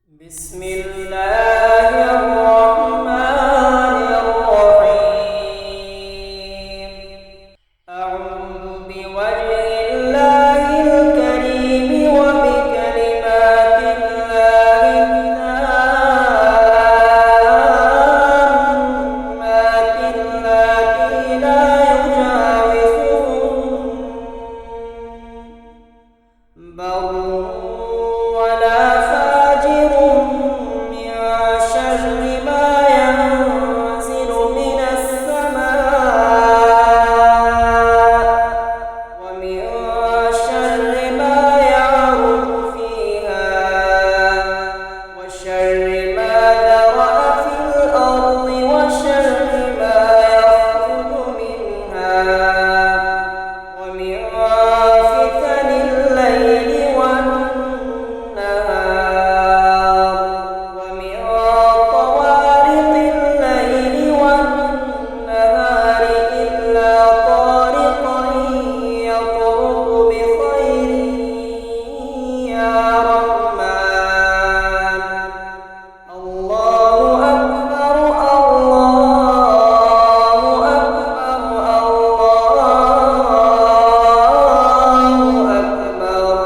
بسم الله الرحمن الرحيم. أعوذ بوجه الله الكريم وبكلمات الله التامات التي لا يجاوزهن بر ولا فاجر من شر ما ينزل من السماء ومن شر ما يعرج فيها وشر ما ذرأ في الأرض وشر ما يخرج منها ومن فتن الليل والنهار ومن طوارق الليل والنهار إلا طارقا يطرق بخير يا رحمن. الله أكبر الله أكبر الله أكبر.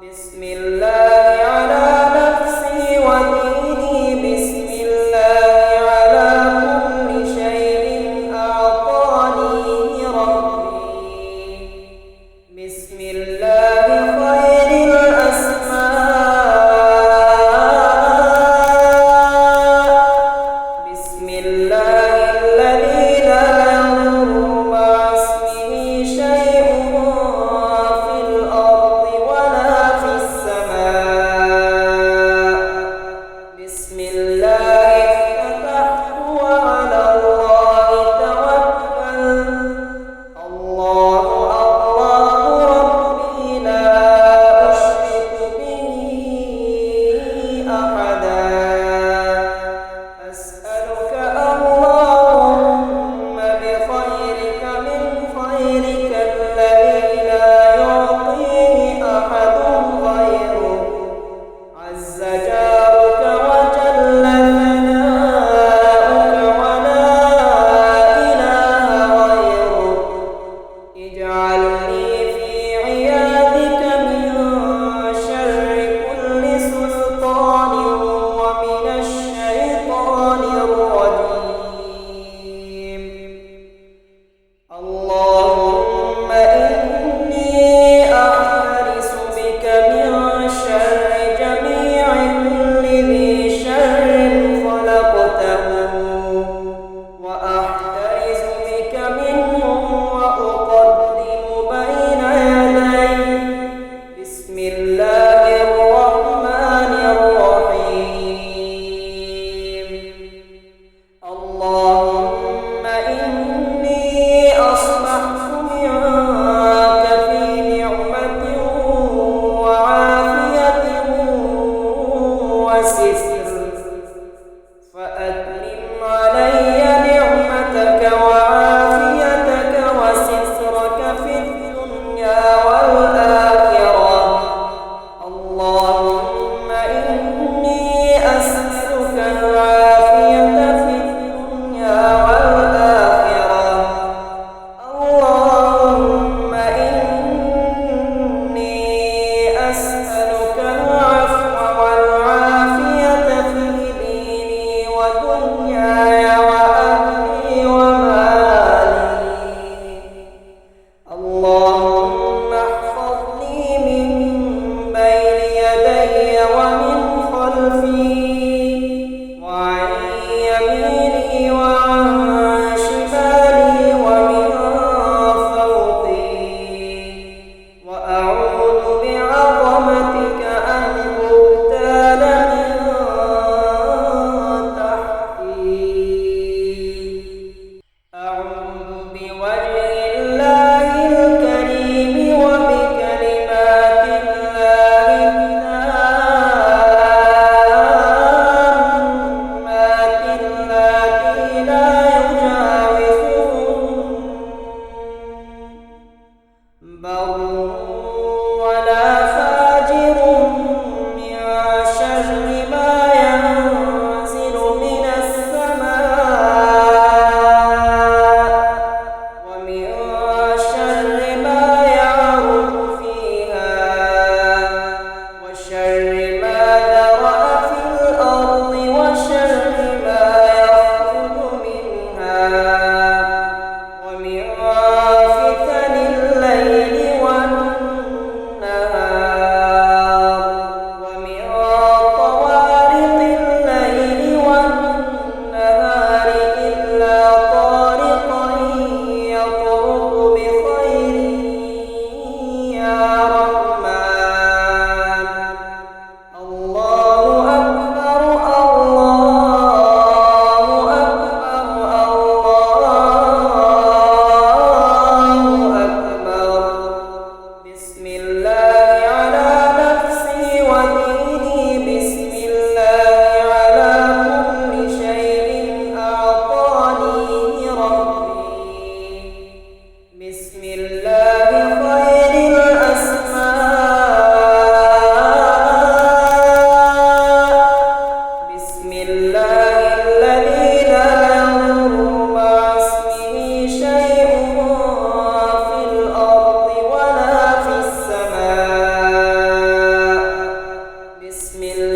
بسم الله على نفسي وديني، بسم الله على كل شيء أعطانيه ربي، بسم الله خير الأسماء، بسم الله الذي لا يضر مع اسمه شيء في الأرض ولا في السماء، بسم الله افتتحت وعلى الله توكلت، الله الله ربي لا أشرك به أحدا. أسألك اللهم بخيرك من خيرك الذي لا يعطيه أحد غيرك، عز جارك وجل ثناؤك ولا إله غيرك. اجعلني في عيادك من شر كل سلطان ومن الشيطان الرجيم. اللهم إني أحترس بك من شر جميع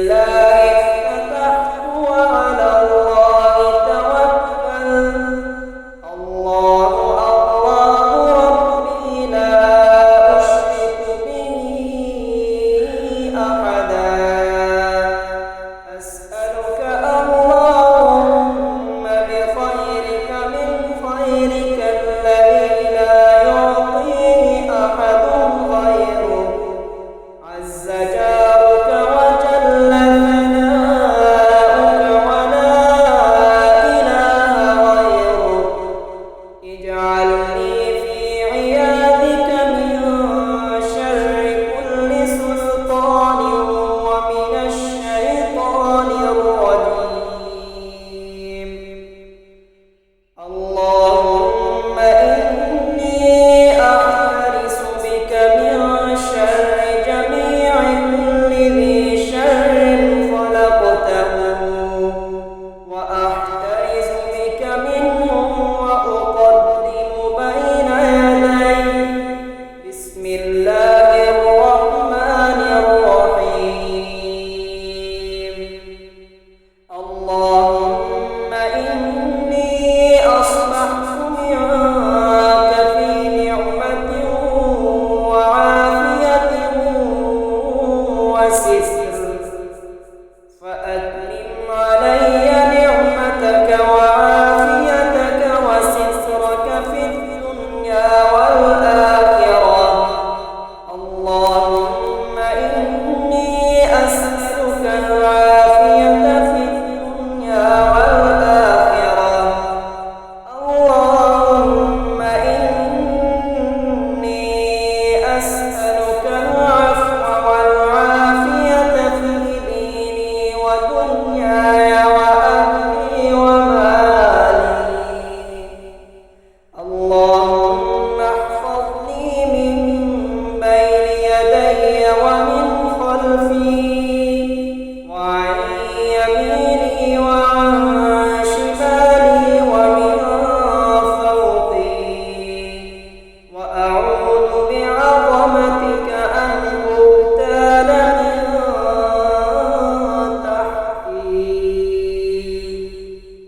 الله افتتحت وعلى الله توكلت. الله ربي لا أشرك به أحدا. أسألك اللهم بخيرك من خيرك الذي لا يعطيه أحد غيرك، عز جارك وجل ثناؤك ولا إله غيرك. اجعلني في عيادك من شر كل سلطان ومن الشيطان الرجيم. اللهم إني أحترس بك من شر جميع كل ذي شر خلقته، وأحترس بك منه وأقدم بين يديك. بسم الله الرحمن الرحيم. اللهم إني أصبحت منك في نعمة وعافية وستر، فأتمم علي نعمتك وعافيتك وسترك في الدنيا والآخرة. اللهم إني أسألك العافية في الدنيا والآخرة. اللهم إني أسألك العفو والعافية في ديني ودنياي وأهلي ومالي. اللهم احفظني من بين يدي ومن خلفي وعن يميني